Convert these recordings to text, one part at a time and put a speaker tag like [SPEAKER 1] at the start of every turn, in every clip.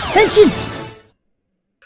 [SPEAKER 1] Henshin!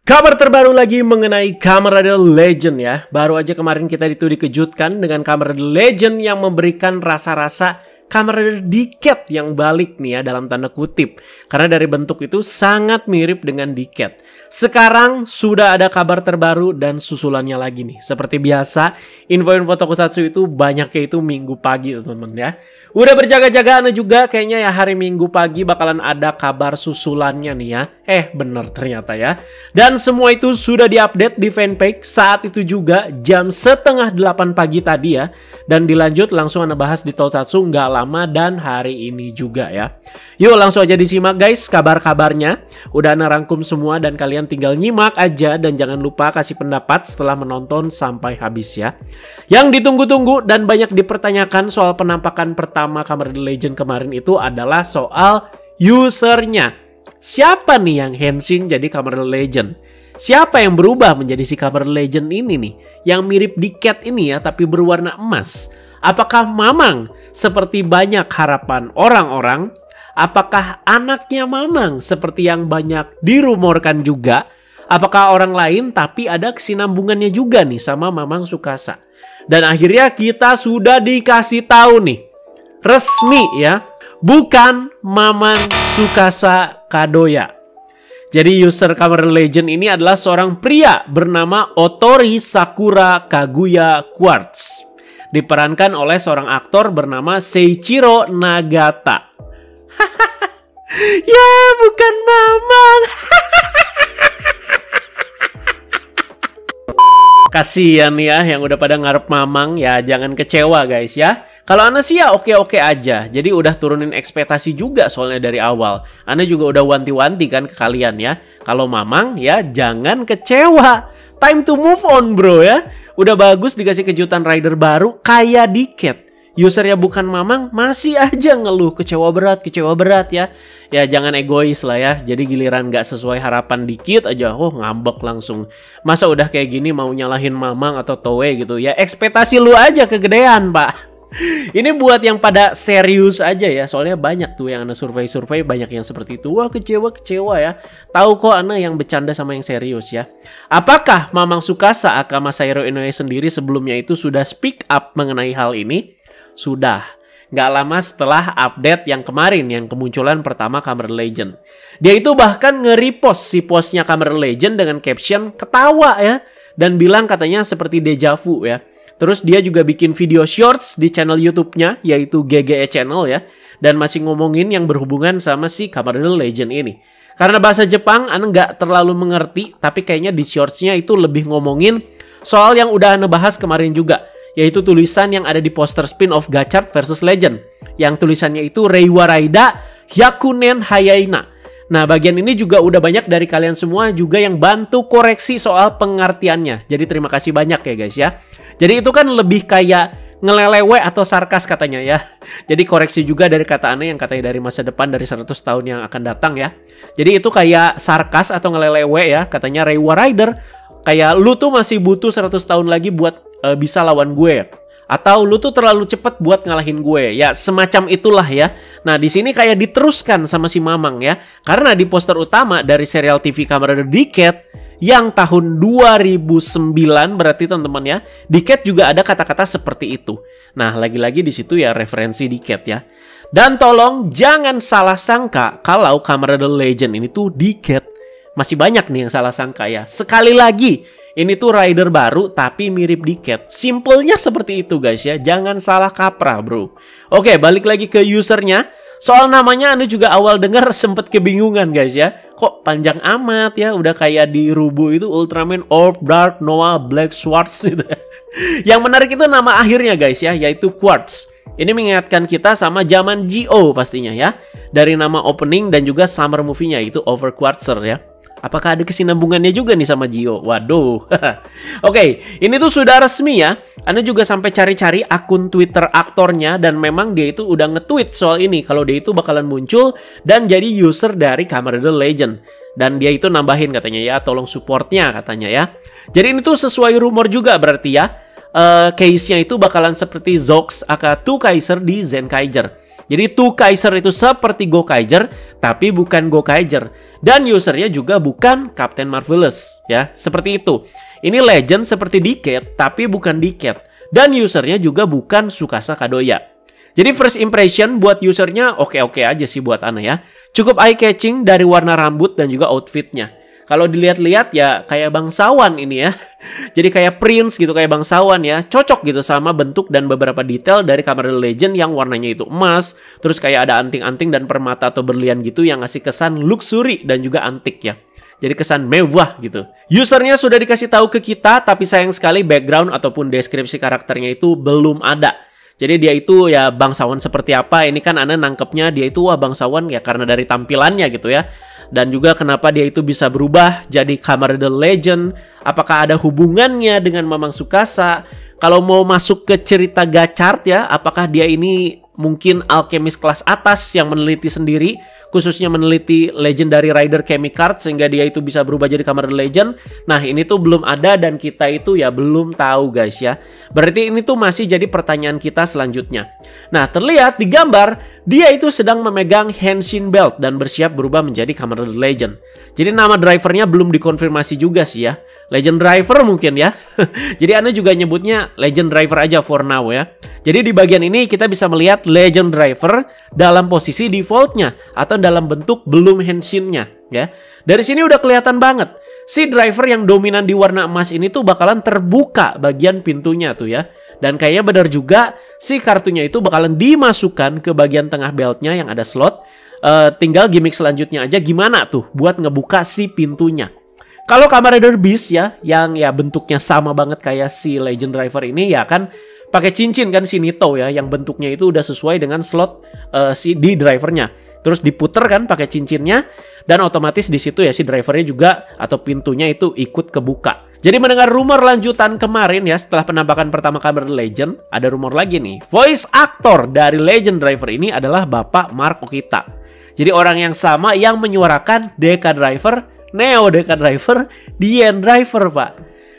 [SPEAKER 2] Kabar terbaru lagi mengenai Kamen Rider Legend ya. Baru aja kemarin kita dikejutkan dengan Kamen Rider Legend yang memberikan rasa-rasa Kamen Rider Decade yang balik nih ya, dalam tanda kutip. Karena dari bentuk itu sangat mirip dengan Decade. Sekarang sudah ada kabar terbaru dan susulannya lagi nih. Seperti biasa, info-info tokusatsu itu banyaknya itu minggu pagi teman-teman ya. Udah berjaga-jaga Anda juga kayaknya ya, hari Minggu pagi bakalan ada kabar susulannya nih ya. Bener ternyata ya. Dan semua itu sudah diupdate di fanpage saat itu juga jam 7:30 pagi tadi ya. Dan dilanjut langsung Anda bahas di Tokusatsu nggak lama dan hari ini juga ya. Yuk langsung aja disimak guys kabar-kabarnya. Udah Anda rangkum semua dan kalian tinggal nyimak aja. Dan jangan lupa kasih pendapat setelah menonton sampai habis ya. Yang ditunggu-tunggu dan banyak dipertanyakan soal penampakan pertama Kamen Rider Legend kemarin itu adalah soal usernya. Siapa nih yang Henshin jadi Kamen Rider Legend? Siapa yang berubah menjadi si Kamen Rider Legend ini nih? Yang mirip Decade ini ya, tapi berwarna emas. Apakah Mamang seperti banyak harapan orang-orang? Apakah anaknya Mamang seperti yang banyak dirumorkan juga? Apakah orang lain tapi ada kesinambungannya juga nih sama Mamang Tsukasa? Dan akhirnya kita sudah dikasih tahu nih. Resmi ya. Bukan Mamang Tsukasa Kadoya. Jadi user Kamen Rider Legend ini adalah seorang pria bernama Otori Sakura Kaguya Quartz. Diperankan oleh seorang aktor bernama Seiichiro Nagata. Ya, bukan Mamang. Kasian ya yang udah pada ngarep Mamang ya, jangan kecewa guys ya. Kalau Anda sih ya oke-oke aja. Jadi udah turunin ekspektasi juga soalnya dari awal. Anda juga udah wanti-wanti kan ke kalian ya. Kalau Mamang ya jangan kecewa. Time to move on bro ya. Udah bagus dikasih kejutan rider baru kayak Decade. Usernya bukan Mamang masih aja ngeluh kecewa berat ya. Ya jangan egois lah ya. Jadi giliran gak sesuai harapan dikit aja ngambek langsung. Masa udah kayak gini mau nyalahin Mamang atau Toei gitu ya. Ekspektasi lu aja kegedean pak. Ini buat yang pada serius aja ya. Soalnya banyak tuh yang Anda survei banyak yang seperti itu. Wah kecewa ya. Tahu kok Anda yang bercanda sama yang serius ya. Apakah Mamang Tsukasa aka Masahiro Inoue sendiri sebelumnya itu sudah speak up mengenai hal ini? Sudah. Nggak lama setelah update yang kemarin yang kemunculan pertama Kamen Rider Legend. Dia itu bahkan nge-repost si postnya Kamen Rider Legend dengan caption ketawa ya. Dan bilang katanya seperti deja vu ya. Terus dia juga bikin video shorts di channel YouTube-nya, yaitu GGE Channel ya. Dan masih ngomongin yang berhubungan sama si Kamen Rider Legend ini. Karena bahasa Jepang, Anda nggak terlalu mengerti. Tapi kayaknya di shorts-nya itu lebih ngomongin soal yang udah Anda bahas kemarin juga. Yaitu tulisan yang ada di poster spin-off Gachard vs Legend. Yang tulisannya itu Reiwa Raida Hyakunen Hayaina. Nah bagian ini juga udah banyak dari kalian semua juga yang bantu koreksi soal pengertiannya. Jadi terima kasih banyak ya guys ya. Jadi itu kan lebih kayak ngelelewe atau sarkas katanya ya. Jadi koreksi juga dari kata aneh yang katanya dari masa depan dari 100 tahun yang akan datang ya. Jadi itu kayak sarkas atau ngelelewe ya. Katanya Reiwa Rider kayak lu tuh masih butuh 100 tahun lagi buat bisa lawan gue. Atau lu tuh terlalu cepet buat ngalahin gue. Ya semacam itulah ya. Nah di sini kayak diteruskan sama si Mamang ya. Karena di poster utama dari serial TV Kamen Rider Decade yang tahun 2009 berarti teman-teman ya. Decade juga ada kata-kata seperti itu. Nah lagi-lagi di situ ya referensi Decade ya. Dan tolong jangan salah sangka kalau Kamen Rider Legend ini tuh Decade. Masih banyak nih yang salah sangka ya. Sekali lagi, ini tuh rider baru tapi mirip Decade. Simpelnya seperti itu guys ya. Jangan salah kaprah bro. Oke, balik lagi ke usernya. Soal namanya Anda juga awal dengar sempet kebingungan guys ya. Kok panjang amat ya. Udah kayak di Rubo itu Ultraman Orb Dark Noah Black Swords gitu. Yang menarik itu nama akhirnya guys ya. Yaitu Quartz. Ini mengingatkan kita sama zaman G.O. pastinya ya. Dari nama opening dan juga summer movie-nya itu Overquartzer ya. Apakah ada kesinambungannya juga nih sama Gio? Waduh. Oke, ini tuh sudah resmi ya. Anda juga sampai cari-cari akun Twitter aktornya dan memang dia itu udah nge-tweet soal ini kalau dia itu bakalan muncul dan jadi user dari Kamen Rider Legend. Dan dia itu nambahin katanya ya, tolong supportnya katanya ya. Jadi ini tuh sesuai rumor juga berarti ya. Case-nya itu bakalan seperti Zox aka Two Kaiser di Zenkaiger. Jadi Two Kaiser itu seperti Gokaiger, tapi bukan Gokaiger. Dan usernya juga bukan Captain Marvelous, ya. Seperti itu. Ini Legend seperti Decade, tapi bukan Decade. Dan usernya juga bukan Tsukasa Kadoya. Jadi first impression buat usernya oke-oke aja sih buat Ana ya. Cukup eye-catching dari warna rambut dan juga outfitnya. Kalau dilihat-lihat ya kayak bangsawan ini ya. Jadi kayak prince gitu, kayak bangsawan ya. Cocok gitu sama bentuk dan beberapa detail dari Kamen Rider Legend yang warnanya itu emas. Terus kayak ada anting-anting dan permata atau berlian gitu yang ngasih kesan luxury dan juga antik ya. Jadi kesan mewah gitu. Usernya sudah dikasih tahu ke kita, tapi sayang sekali background ataupun deskripsi karakternya itu belum ada. Jadi dia itu ya bangsawan seperti apa. Ini kan Ana nangkepnya dia itu wah bangsawan ya karena dari tampilannya gitu ya. Dan juga kenapa dia itu bisa berubah jadi Kamen Rider Legend. Apakah ada hubungannya dengan Mamang Tsukasa? Kalau mau masuk ke cerita Gachard ya, apakah dia ini mungkin alkemis kelas atas yang meneliti sendiri, khususnya meneliti legendary rider Chemicard sehingga dia itu bisa berubah jadi Kamen Rider Legend. Nah ini tuh belum ada dan kita itu ya belum tahu guys ya. Berarti ini tuh masih jadi pertanyaan kita selanjutnya. Nah terlihat di gambar dia itu sedang memegang Henshin Belt dan bersiap berubah menjadi Kamen Rider Legend. Jadi nama drivernya belum dikonfirmasi juga sih ya. Legend Driver mungkin ya. Jadi Anda juga nyebutnya Legend Driver aja for now ya. Jadi di bagian ini kita bisa melihat Legend Driver dalam posisi defaultnya atau dalam bentuk belum Henshin-nya ya. Dari sini udah kelihatan banget si driver yang dominan di warna emas ini tuh bakalan terbuka bagian pintunya tuh ya. Dan kayaknya benar juga si kartunya itu bakalan dimasukkan ke bagian tengah beltnya yang ada slot. Tinggal gimmick selanjutnya aja gimana tuh buat ngebuka si pintunya. Kalau Kamen Rider Beast ya, yang ya bentuknya sama banget kayak si Legend Driver ini ya kan pakai cincin kan si Nito ya, yang bentuknya itu udah sesuai dengan slot si di drivernya. Terus diputer kan pakai cincinnya dan otomatis di situ ya si drivernya juga atau pintunya itu ikut kebuka. Jadi mendengar rumor lanjutan kemarin ya setelah penampakan pertama Kamen Rider Legend, ada rumor lagi nih. Voice actor dari Legend Driver ini adalah Bapak Mark Okita. Jadi orang yang sama yang menyuarakan Deka Driver, Neo Deka Driver, Dien Driver pak.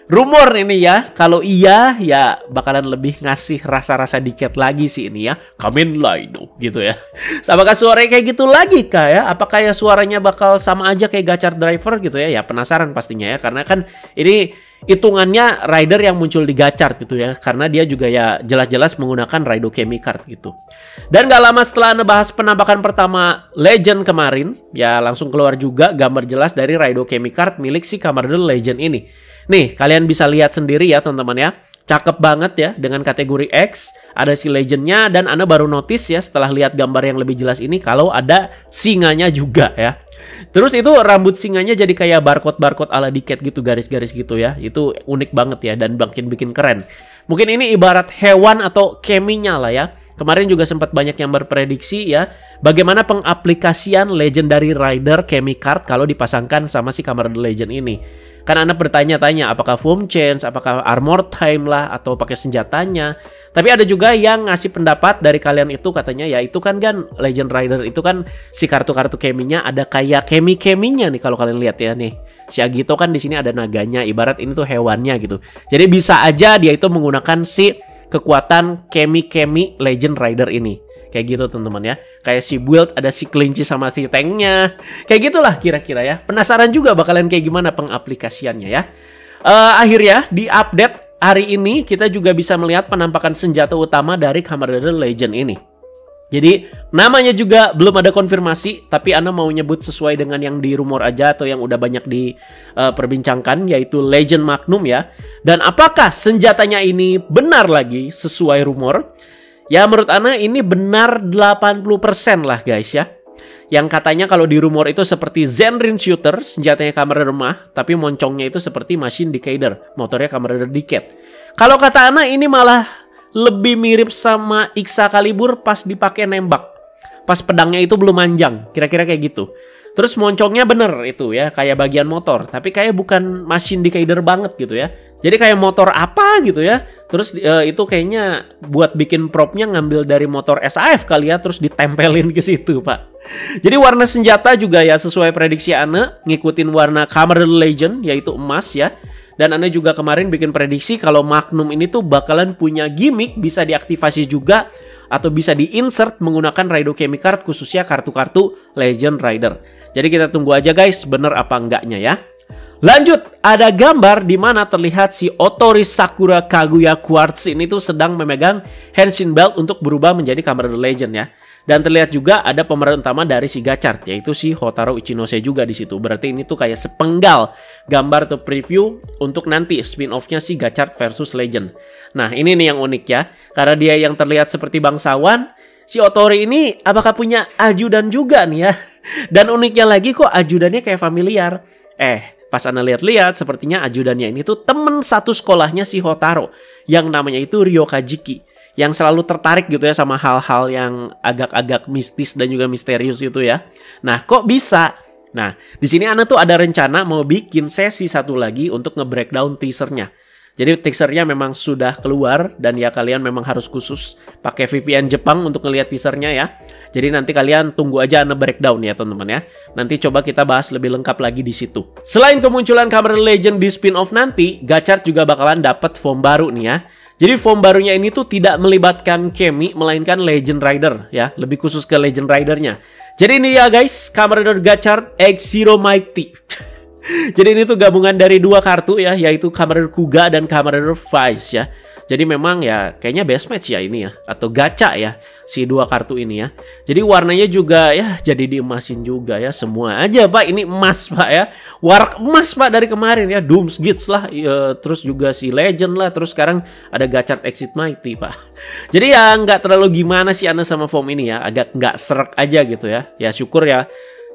[SPEAKER 2] Rumor ini ya, kalau iya ya bakalan lebih ngasih rasa-rasa dikit lagi sih ini ya. Kamen Rider gitu ya. Apakah suaranya kayak gitu lagi kah ya? Apakah ya suaranya bakal sama aja kayak Gachard Driver gitu ya? Ya penasaran pastinya ya, karena kan ini hitungannya rider yang muncul di Gachard gitu ya. Karena dia juga ya jelas-jelas menggunakan Raido Chemicard gitu. Dan gak lama setelah Anda bahas penampakan pertama Legend kemarin, ya langsung keluar juga gambar jelas dari Raido Chemicard milik si Kamen Rider Legend ini. Nih, kalian bisa lihat sendiri ya teman-teman ya. Cakep banget ya dengan kategori X. Ada si Legendnya dan Anda baru notice ya setelah lihat gambar yang lebih jelas ini kalau ada singanya juga ya. Terus itu rambut singanya jadi kayak barcode-barcode ala Decade gitu, garis-garis gitu ya. Itu unik banget ya dan makin bikin keren. Mungkin ini ibarat hewan atau keminya lah ya. Kemarin juga sempat banyak yang berprediksi ya bagaimana pengaplikasian Legendary Rider Chemicard kalau dipasangkan sama si Kamen Rider Legend ini. Kan Anda bertanya-tanya apakah foam change, apakah armor time lah, atau pakai senjatanya. Tapi ada juga yang ngasih pendapat dari kalian itu katanya ya itu kan Legend Rider itu kan si kartu-kartu keminya ada kayak kemi-keminya nih kalau kalian lihat ya nih. Si Agito kan di sini ada naganya, ibarat ini tuh hewannya gitu. Jadi bisa aja dia itu menggunakan si kekuatan kemi-kemi Legend Rider ini. Kayak gitu teman-teman ya. Kayak si build ada si kelinci sama si tanknya. Kayak gitulah kira-kira ya. Penasaran juga bakalan kayak gimana pengaplikasiannya ya. Akhirnya di update hari ini kita juga bisa melihat penampakan senjata utama dari Kamen Rider Legend ini. Jadi namanya juga belum ada konfirmasi, tapi Anda mau nyebut sesuai dengan yang di rumor aja atau yang udah banyak diperbincangkan, yaitu Legend Magnum ya. Dan apakah senjatanya ini benar lagi sesuai rumor? Ya menurut Ana ini benar 80% lah guys ya. Yang katanya kalau di rumor itu seperti Zenrin Shooter, senjatanya Kamen Rider Mah, tapi moncongnya itu seperti Machine Decader, motornya Kamen Rider Decade. Kalau kata Ana ini malah lebih mirip sama Excalibur pas dipakai nembak. Pas pedangnya itu belum manjang, kira-kira kayak gitu. Terus moncongnya bener itu ya, kayak bagian motor, tapi kayak bukan Machine Decader banget gitu ya. Jadi kayak motor apa gitu ya. Terus itu kayaknya buat bikin propnya ngambil dari motor SAF kali ya, terus ditempelin ke situ pak. Jadi warna senjata juga ya sesuai prediksi Ana, ngikutin warna Kamen Rider Legend yaitu emas ya. Dan Ana juga kemarin bikin prediksi kalau Magnum ini tuh bakalan punya gimmick bisa diaktifasi juga atau bisa di-insert menggunakan Raido Kemi Card, khususnya kartu-kartu Legend Rider. Jadi kita tunggu aja guys, bener apa enggaknya ya. Lanjut, ada gambar di mana terlihat si Otori Sakura Kaguya Quartz ini tuh sedang memegang Henshin Belt untuk berubah menjadi Kamen Rider Legend ya. Dan terlihat juga ada pemeran utama dari si Gachard, yaitu si Hotaru Ichinose juga di situ. Berarti ini tuh kayak sepenggal gambar atau preview untuk nanti spin-off-nya si Gachard versus Legend. Nah, ini nih yang unik ya. Karena dia yang terlihat seperti bangsawan, si Otori ini apakah punya ajudan juga nih ya? Dan uniknya lagi kok ajudannya kayak familiar. Pas Anda lihat-lihat, sepertinya ajudannya ini tuh temen satu sekolahnya si Hotaru, yang namanya itu Ryoka Jiki, yang selalu tertarik gitu ya sama hal-hal yang agak-agak mistis dan juga misterius itu ya. Nah, kok bisa? Nah, di sini Anda tuh ada rencana mau bikin sesi satu lagi untuk nge-breakdown teasernya. Jadi teasernya memang sudah keluar dan ya kalian memang harus khusus pakai VPN Jepang untuk ngelihat teasernya ya. Jadi nanti kalian tunggu aja breakdown ya teman-teman ya. Nanti coba kita bahas lebih lengkap lagi di situ. Selain kemunculan Kamen Rider Legend di spin-off nanti, Gachard juga bakalan dapat form baru nih ya. Jadi form barunya ini tuh tidak melibatkan Kemi, melainkan Legend Rider ya. Lebih khusus ke Legend Rider-nya. Jadi ini ya guys, Kamen Rider Gachard X Zero Mighty. Jadi ini tuh gabungan dari dua kartu ya, yaitu Kamen Rider Kuga dan Kamen Rider Vice ya. Jadi memang ya kayaknya best match ya ini ya, atau gacha ya si dua kartu ini ya. Jadi warnanya juga ya jadi diemasin juga ya, semua aja Pak, ini emas Pak ya. Warak emas Pak dari kemarin ya, Doomsgits lah, terus juga si Legend lah, terus sekarang ada Gachard Exit Mighty Pak. Jadi ya nggak terlalu gimana sih Anda sama form ini ya, agak nggak serak aja gitu ya. Ya syukur ya.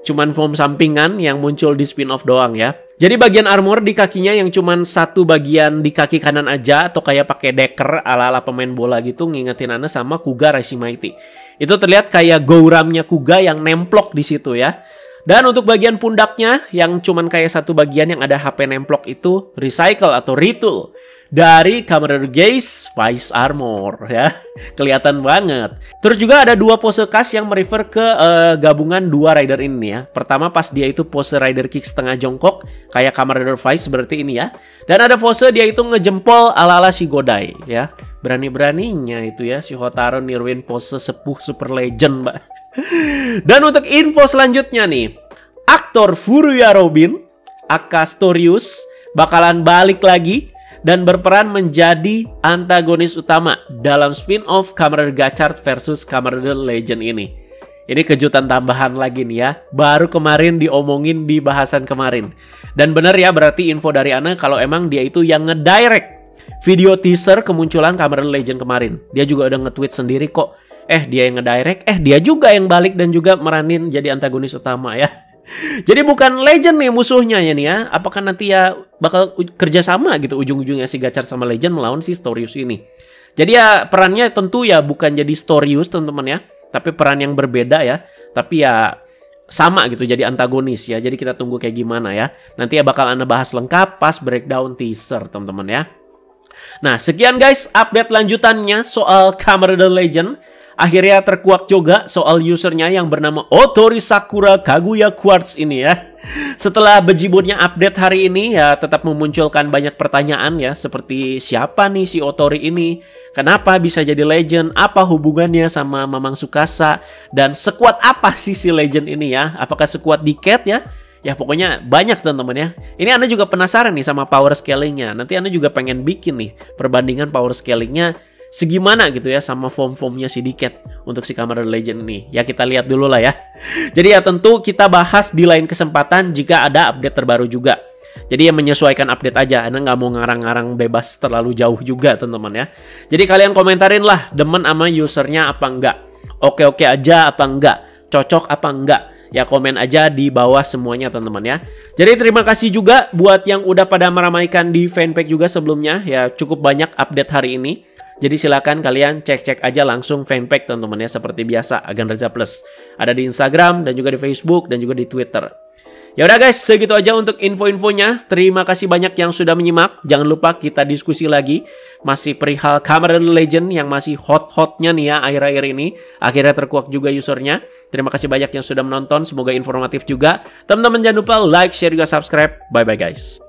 [SPEAKER 2] Cuman form sampingan yang muncul di spin-off doang ya. Jadi bagian armor di kakinya yang cuman satu bagian di kaki kanan aja, atau kayak pakai decker ala-ala pemain bola gitu, ngingetin Anda sama Kuga Racing Mighty. Itu terlihat kayak gouramnya Kuga yang nemplok di situ ya. Dan untuk bagian pundaknya yang cuman kayak satu bagian yang ada HP nemplok itu recycle atau retool dari Kamen Rider Geass Vice Armor ya. Kelihatan banget. Terus juga ada dua pose khas yang merefer ke gabungan dua rider ini ya. Pertama pas dia itu pose rider kick setengah jongkok kayak Kamen Rider Vice seperti ini ya. Dan ada pose dia itu ngejempol ala-ala si Godai ya. Berani-beraninya itu ya si Hotaru niruin pose sepuh super legend, Mbak. Dan untuk info selanjutnya nih, aktor Furuya Robin aka Storius bakalan balik lagi dan berperan menjadi antagonis utama dalam spin-off Kamen Rider Gachard versus Kamen Rider Legend ini. Ini kejutan tambahan lagi nih ya, baru kemarin diomongin di bahasan kemarin. Dan bener ya, berarti info dari Ana kalau emang dia itu yang ngedirect video teaser kemunculan Kamen Rider Legend kemarin. Dia juga udah nge-tweet sendiri kok. Dia yang ngedirect, dia juga yang balik dan juga meranin jadi antagonis utama ya. Jadi bukan Legend nih musuhnya ya nih ya. Apakah nanti ya bakal kerjasama gitu ujung-ujungnya si Gachard sama Legend melawan si Storius ini. Jadi ya perannya tentu ya bukan jadi Storius teman-teman ya, tapi peran yang berbeda ya. Tapi ya sama gitu jadi antagonis ya. Jadi kita tunggu kayak gimana ya. Nanti ya bakal Anda bahas lengkap pas breakdown teaser teman-teman ya. Nah sekian guys update lanjutannya soal Kamen Rider Legend. Akhirnya terkuak juga soal usernya yang bernama Otori Sakura Kaguya Quartz ini ya. Setelah bejibunnya update hari ini ya tetap memunculkan banyak pertanyaan ya. Seperti siapa nih si Otori ini? Kenapa bisa jadi legend? Apa hubungannya sama Mamang Tsukasa? Dan sekuat apa sih si legend ini ya? Apakah sekuat Decade ya? Ya pokoknya banyak teman-teman ya. Ini Anda juga penasaran nih sama power scalingnya. Nanti Anda juga pengen bikin nih perbandingan power scalingnya segimana gitu ya sama form-formnya si Decade untuk si Kamen Rider Legend ini. Ya kita lihat dulu lah ya. Jadi ya tentu kita bahas di lain kesempatan jika ada update terbaru juga. Jadi ya menyesuaikan update aja. Anda nggak mau ngarang-ngarang bebas terlalu jauh juga teman-teman ya. Jadi kalian komentarin lah demen sama usernya apa enggak. Oke-oke aja apa enggak. Cocok apa enggak. Ya komen aja di bawah semuanya teman-teman ya. Jadi terima kasih juga buat yang udah pada meramaikan di fanpage juga sebelumnya. Ya cukup banyak update hari ini. Jadi silakan kalian cek-cek aja langsung fanpage teman-teman ya. Seperti biasa Agan Reza Plus. Ada di Instagram dan juga di Facebook dan juga di Twitter. Ya udah guys, segitu aja untuk info-infonya. Terima kasih banyak yang sudah menyimak. Jangan lupa kita diskusi lagi. Masih perihal Kamen Rider Legend yang masih hot-hotnya nih ya akhir-akhir ini. Akhirnya terkuak juga usernya. Terima kasih banyak yang sudah menonton. Semoga informatif juga. Teman-teman jangan lupa like, share, juga subscribe. Bye-bye guys.